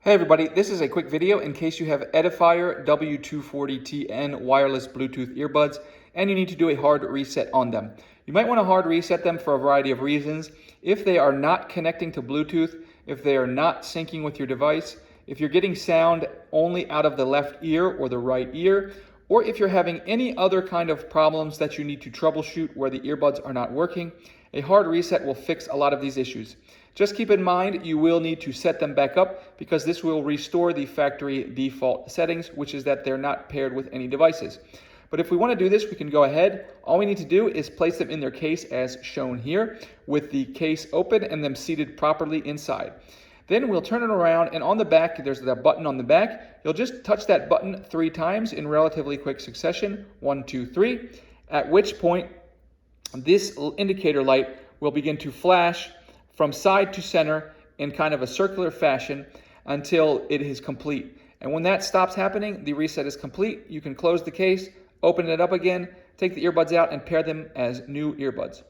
Hey everybody, this is a quick video in case you have Edifier W240TN wireless Bluetooth earbuds and you need to do a hard reset on them. You might want to hard reset them for a variety of reasons. If they are not connecting to Bluetooth, if they are not syncing with your device, if you're getting sound only out of the left ear or the right ear, or if you're having any other kind of problems that you need to troubleshoot where the earbuds are not working, a hard reset will fix a lot of these issues. Just keep in mind you will need to set them back up because this will restore the factory default settings, which is that they're not paired with any devices. But if we want to do this, we can go ahead. All we need to do is place them in their case as shown here with the case open and them seated properly inside. Then we'll turn it around, and on the back, there's that button on the back. You'll just touch that button 3 times in relatively quick succession, 1, 2, 3, at which point this indicator light will begin to flash from side to center in kind of a circular fashion until it is complete. And when that stops happening, the reset is complete. You can close the case, open it up again, take the earbuds out, and pair them as new earbuds.